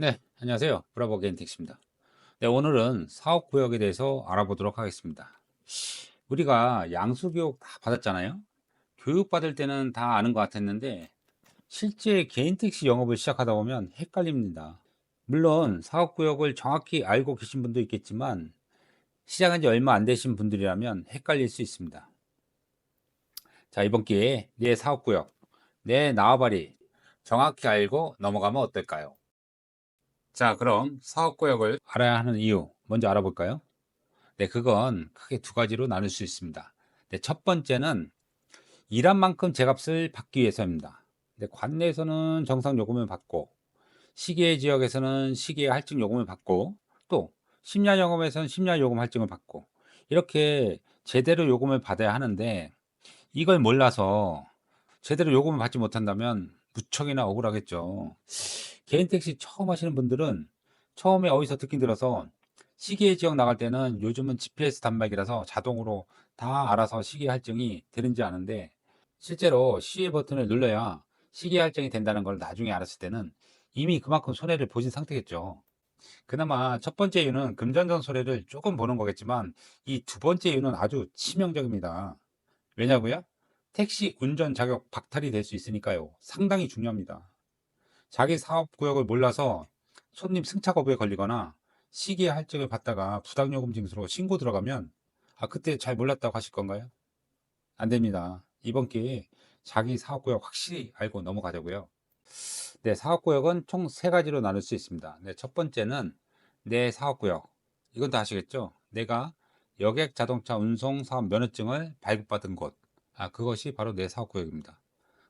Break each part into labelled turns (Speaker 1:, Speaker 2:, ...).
Speaker 1: 네, 안녕하세요. 브라보 게임택시입니다. 네, 오늘은 사업구역에 대해서 알아보도록 하겠습니다. 우리가 양수교육 다 받았잖아요. 교육받을 때는 다 아는 것 같았는데 실제 개인택시 영업을 시작하다 보면 헷갈립니다. 물론 사업구역을 정확히 알고 계신 분도 있겠지만 시작한 지 얼마 안 되신 분들이라면 헷갈릴 수 있습니다. 자, 이번 기회에 내 사업구역, 내 나와바리 정확히 알고 넘어가면 어떨까요? 자, 그럼 사업구역을 알아야 하는 이유 먼저 알아볼까요? 네, 그건 크게 두 가지로 나눌 수 있습니다. 네, 첫 번째는 일한 만큼 제값을 받기 위해서입니다. 네, 관내에서는 정상 요금을 받고, 시계 지역에서는 시계 할증 요금을 받고, 또 심야 영업에서는 심야 요금 할증을 받고, 이렇게 제대로 요금을 받아야 하는데, 이걸 몰라서 제대로 요금을 받지 못한다면 무척이나 억울하겠죠. 개인 택시 처음 하시는 분들은 처음에 어디서 듣긴 들어서 시계 지역 나갈 때는 요즘은 GPS 단말기라서 자동으로 다 알아서 시계 할증이 되는지 아는데 실제로 시계 버튼을 눌러야 시계 할증이 된다는 걸 나중에 알았을 때는 이미 그만큼 손해를 보신 상태겠죠. 그나마 첫 번째 이유는 금전적 손해를 조금 보는 거겠지만 이 두 번째 이유는 아주 치명적입니다. 왜냐고요? 택시 운전 자격 박탈이 될 수 있으니까요. 상당히 중요합니다. 자기 사업 구역을 몰라서 손님 승차 거부에 걸리거나 시기의 할증을 받다가 부당요금 징수로 신고 들어가면 그때 잘 몰랐다고 하실 건가요? 안 됩니다. 이번 기회에 자기 사업 구역 확실히 알고 넘어가자고요. 네, 사업 구역은 총 세 가지로 나눌 수 있습니다. 네, 첫 번째는 내 사업 구역. 이건 다 아시겠죠? 내가 여객 자동차 운송 사업 면허증을 발급받은 곳. 그것이 바로 내 사업 구역입니다.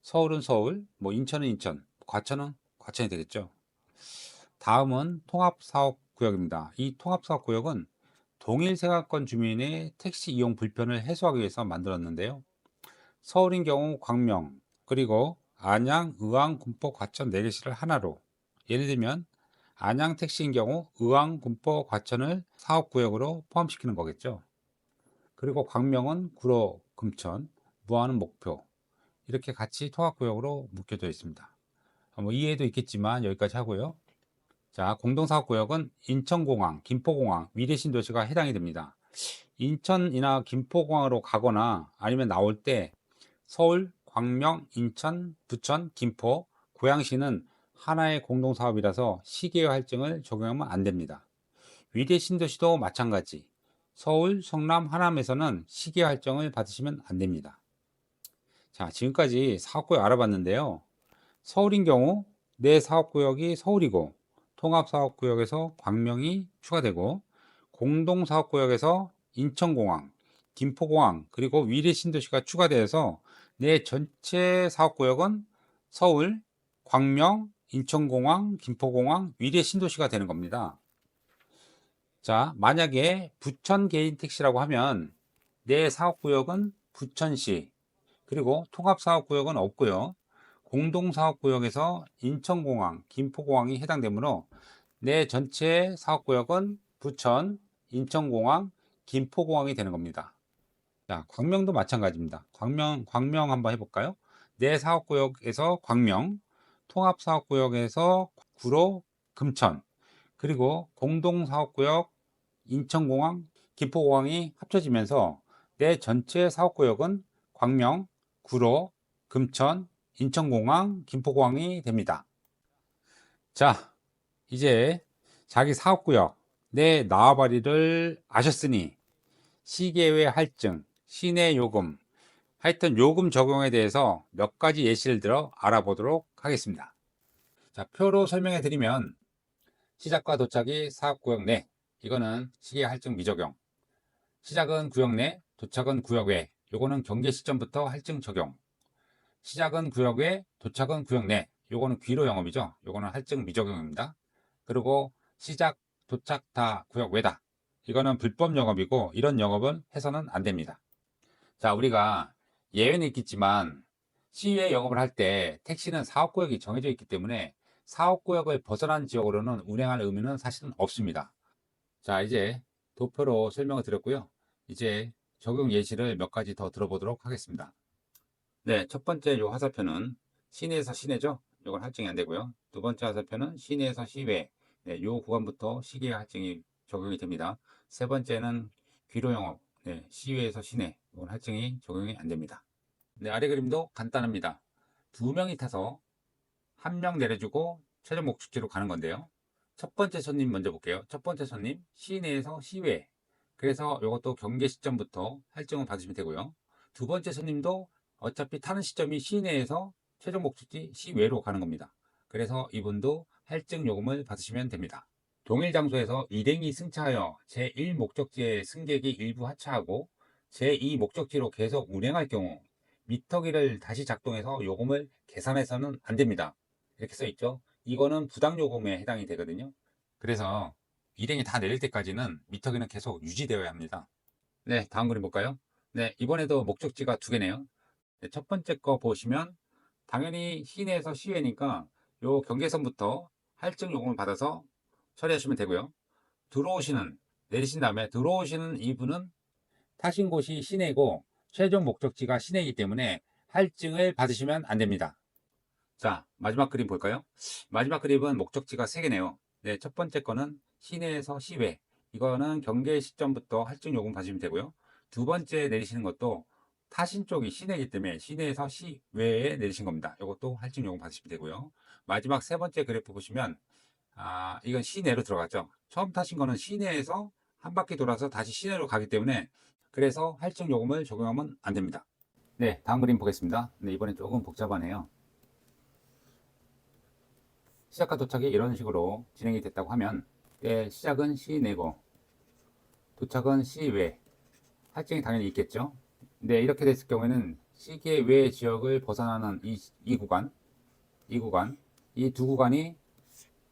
Speaker 1: 서울은 서울, 뭐 인천은 인천, 과천은 과천이 되겠죠. 다음은 통합사업구역입니다. 이 통합사업구역은 동일 생활권 주민의 택시 이용 불편을 해소하기 위해서 만들었는데요. 서울인 경우 광명, 그리고 안양, 의왕, 군포, 과천 4개시를 하나로, 예를 들면 안양 택시인 경우 의왕, 군포, 과천을 사업구역으로 포함시키는 거겠죠. 그리고 광명은 구로, 금천, 무안은 목표, 이렇게 같이 통합구역으로 묶여져 있습니다. 뭐 이해도 있겠지만 여기까지 하고요. 자, 공동사업구역은 인천공항, 김포공항, 위례신도시가 해당이 됩니다. 인천이나 김포공항으로 가거나 아니면 나올 때 서울, 광명, 인천, 부천, 김포, 고양시는 하나의 공동사업이라서 시계의 할증을 적용하면 안 됩니다. 위례신도시도 마찬가지. 서울, 성남, 하남에서는 시계 할증을 받으시면 안 됩니다. 자, 지금까지 사업구역 알아봤는데요. 서울인 경우 내 사업구역이 서울이고 통합사업구역에서 광명이 추가되고 공동사업구역에서 인천공항, 김포공항 그리고 위례신도시가 추가되어서 내 전체 사업구역은 서울, 광명, 인천공항, 김포공항, 위례신도시가 되는 겁니다. 자, 만약에 부천 개인 택시라고 하면 내 사업구역은 부천시 그리고 통합사업구역은 없고요. 공동사업구역에서 인천공항, 김포공항이 해당되므로 내 전체 사업구역은 부천, 인천공항, 김포공항이 되는 겁니다. 자, 광명도 마찬가지입니다. 광명 한번 해볼까요? 내 사업구역에서 광명, 통합사업구역에서 구로, 금천, 그리고 공동사업구역 인천공항, 김포공항이 합쳐지면서 내 전체 사업구역은 광명, 구로, 금천, 인천공항, 김포공항이 됩니다. 자, 이제 자기 사업구역, 내 나와바리를 아셨으니 시계외 할증, 시내 요금, 하여튼 요금 적용에 대해서 몇 가지 예시를 들어 알아보도록 하겠습니다. 자, 표로 설명해 드리면 시작과 도착이 사업구역 내, 이거는 시계 할증 미적용. 시작은 구역 내, 도착은 구역 외. 요거는 경계 시점부터 할증 적용. 시작은 구역 외, 도착은 구역 내. 요거는 귀로 영업이죠. 요거는 할증 미적용입니다. 그리고 시작, 도착 다 구역 외다. 이거는 불법 영업이고 이런 영업은 해서는 안 됩니다. 자, 우리가 예외는 있겠지만 시외 영업을 할 때 택시는 사업구역이 정해져 있기 때문에 사업구역을 벗어난 지역으로는 운행할 의무는 사실은 없습니다. 자, 이제 도표로 설명을 드렸고요. 이제 적용 예시를 몇 가지 더 들어보도록 하겠습니다. 네, 첫 번째 화살표는 시내에서 시내죠. 이건 할증이 안 되고요. 두 번째 화살표는 시내에서 시외. 네, 요 구간부터 시계 할증이 적용이 됩니다. 세 번째는 귀로 영업, 네, 시외에서 시내, 이건 할증이 적용이 안 됩니다. 네, 아래 그림도 간단합니다. 두 명이 타서 한 명 내려주고 최종 목적지로 가는 건데요. 첫 번째 손님 먼저 볼게요. 첫 번째 손님 시내에서 시외. 그래서 이것도 경계 시점부터 할증을 받으시면 되고요. 두 번째 손님도 어차피 타는 시점이 시내에서 최종 목적지 시외로 가는 겁니다. 그래서 이분도 할증 요금을 받으시면 됩니다. 동일 장소에서 일행이 승차하여 제1 목적지의 승객이 일부 하차하고 제2 목적지로 계속 운행할 경우 미터기를 다시 작동해서 요금을 계산해서는 안 됩니다. 이렇게 써 있죠. 이거는 부당 요금에 해당이 되거든요. 그래서 일행이 다 내릴 때까지는 미터기는 계속 유지되어야 합니다. 네, 다음 그림 볼까요? 네, 이번에도 목적지가 두 개네요. 네, 첫 번째 거 보시면 당연히 시내에서 시외니까 요 경계선부터 할증 요금을 받아서 처리하시면 되고요. 들어오시는 내리신 다음에 들어오시는 이분은 타신 곳이 시내고 최종 목적지가 시내이기 때문에 할증을 받으시면 안 됩니다. 자, 마지막 그림 볼까요? 마지막 그림은 목적지가 3개네요. 네, 첫 번째 거는 시내에서 시외. 이거는 경계 시점부터 할증 요금 받으시면 되고요. 두 번째 내리시는 것도 타신 쪽이 시내이기 때문에 시내에서 시외에 내리신 겁니다. 이것도 할증 요금 받으시면 되고요. 마지막 세 번째 그래프 보시면 이건 시내로 들어갔죠. 처음 타신 거는 시내에서 한 바퀴 돌아서 다시 시내로 가기 때문에 그래서 할증 요금을 적용하면 안 됩니다. 네, 다음 그림 보겠습니다. 네, 이번엔 조금 복잡하네요. 시작과 도착이 이런 식으로 진행이 됐다고 하면 시작은 시내고 도착은 시외, 할증이 당연히 있겠죠. 근데 이렇게 됐을 경우에는 시계 외 지역을 벗어나는 이 구간, 이 두 구간이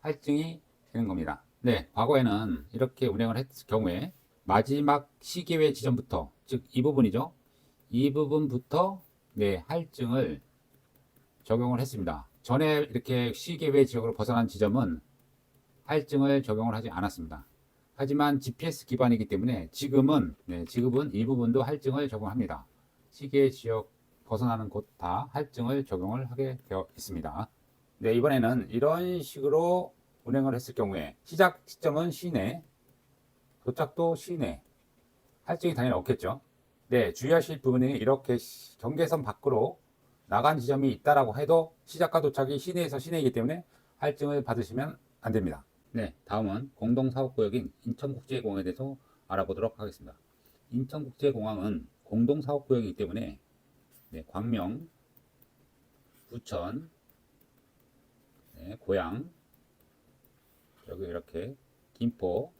Speaker 1: 할증이 되는 겁니다. 네, 과거에는 이렇게 운행을 했을 경우에 마지막 시계외 지점부터, 즉 이 부분이죠. 이 부분부터 네, 할증을 적용을 했습니다. 전에 이렇게 시계외 지역으로 벗어난 지점은 할증을 적용을 하지 않았습니다. 하지만 GPS 기반이기 때문에 지금은 이 부분도 할증을 적용합니다. 시계 지역 벗어나는 곳 다 할증을 적용을 하게 되어 있습니다. 네, 이번에는 이런 식으로 운행을 했을 경우에 시작 시점은 시내, 도착도 시내, 할증이 당연히 없겠죠. 네, 주의하실 부분이 이렇게 경계선 밖으로 나간 지점이 있다라고 해도 시작과 도착이 시내에서 시내이기 때문에 할증을 받으시면 안 됩니다. 네, 다음은 공동사업구역인 인천국제공항에 대해서 알아보도록 하겠습니다. 인천국제공항은 공동사업구역이기 때문에 네, 광명, 부천, 네, 고양, 여기 이렇게 김포,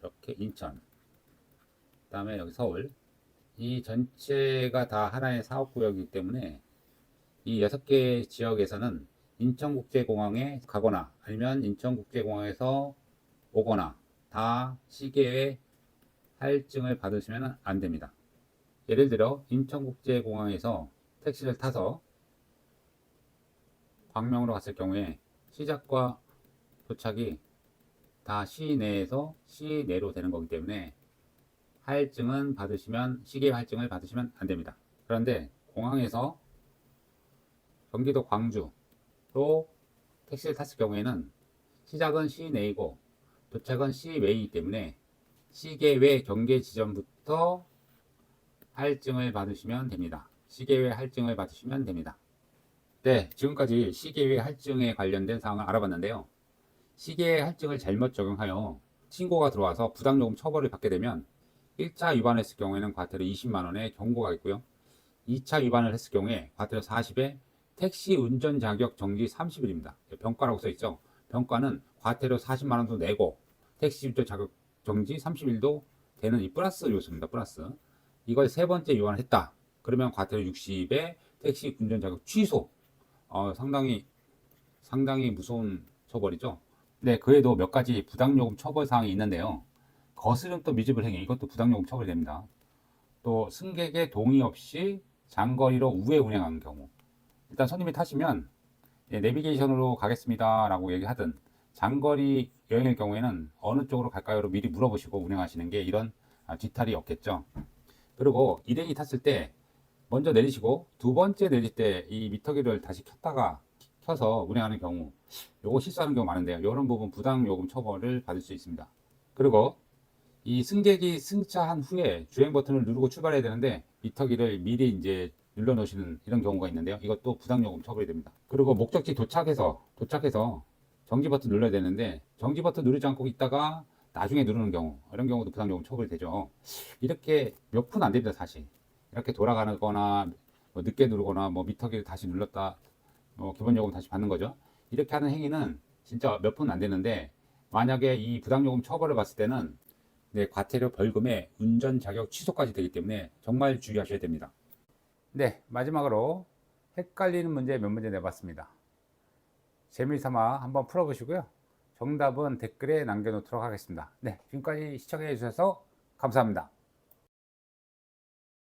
Speaker 1: 이렇게 인천, 그 다음에 여기 서울, 이 전체가 다 하나의 사업구역이기 때문에 이 6개 지역에서는 인천국제공항에 가거나 아니면 인천국제공항에서 오거나 다 시계의 할증을 받으시면 안 됩니다. 예를 들어 인천국제공항에서 택시를 타서 광명으로 갔을 경우에 시작과 도착이 다 시내에서 시내로 되는 거기 때문에 할증은 받으시면 시계 할증을 받으시면 안 됩니다. 그런데 공항에서 경기도 광주로 택시를 탔을 경우에는 시작은 시내이고 도착은 시외이기 때문에 시계외 경계 지점부터 할증을 받으시면 됩니다. 시계외 할증을 받으시면 됩니다. 네, 지금까지 시계외 할증에 관련된 사항을 알아봤는데요. 시계 할증을 잘못 적용하여 신고가 들어와서 부당요금 처벌을 받게 되면 1차 위반했을 경우에는 과태료 20만원의 경고가 있고요. 2차 위반을 했을 경우에 과태료 40에 택시 운전 자격 정지 30일입니다. 병과라고 써있죠. 병과는 과태료 40만원도 내고 택시 운전 자격 정지 30일도 되는 이 플러스 요소입니다. 플러스. 이걸 세 번째 위반을 했다. 그러면 과태료 60에 택시 운전 자격 취소. 상당히 무서운 처벌이죠. 네, 그에도 몇 가지 부당요금 처벌 사항이 있는데요. 거스름 또 미집을 행위, 이것도 부당요금 처벌이 됩니다. 또 승객의 동의 없이 장거리로 우회 운행한 경우, 일단 손님이 타시면 내비게이션으로 가겠습니다 라고 얘기하든 장거리 여행일 경우에는 어느 쪽으로 갈까요로 미리 물어보시고 운행하시는 게 이런 뒤탈이 없겠죠. 그리고 일행이 탔을 때 먼저 내리시고 두 번째 내릴 때 이 미터기를 다시 켰다가 켜서 운행하는 경우, 요거 실수하는 경우 많은데요. 이런 부분 부당 요금 처벌을 받을 수 있습니다. 그리고 이 승객이 승차한 후에 주행 버튼을 누르고 출발해야 되는데 미터기를 미리 이제 눌러 놓으시는 이런 경우가 있는데요. 이것도 부당요금 처벌이 됩니다. 그리고 목적지 도착해서 정지 버튼 눌러야 되는데 정지 버튼 누르지 않고 있다가 나중에 누르는 경우, 이런 경우도 부당요금 처벌이 되죠. 이렇게 몇 분 안 됩니다, 사실. 이렇게 돌아가거나 뭐 늦게 누르거나 뭐 미터기를 다시 눌렀다 기본 요금 다시 받는 거죠. 이렇게 하는 행위는 진짜 몇 분 안 되는데, 만약에 이 부당요금 처벌을 봤을 때는 네, 과태료 벌금에 운전 자격 취소까지 되기 때문에 정말 주의하셔야 됩니다. 네, 마지막으로 헷갈리는 문제 몇 문제 내봤습니다. 재미삼아 한번 풀어보시고요. 정답은 댓글에 남겨놓도록 하겠습니다. 네, 지금까지 시청해 주셔서 감사합니다.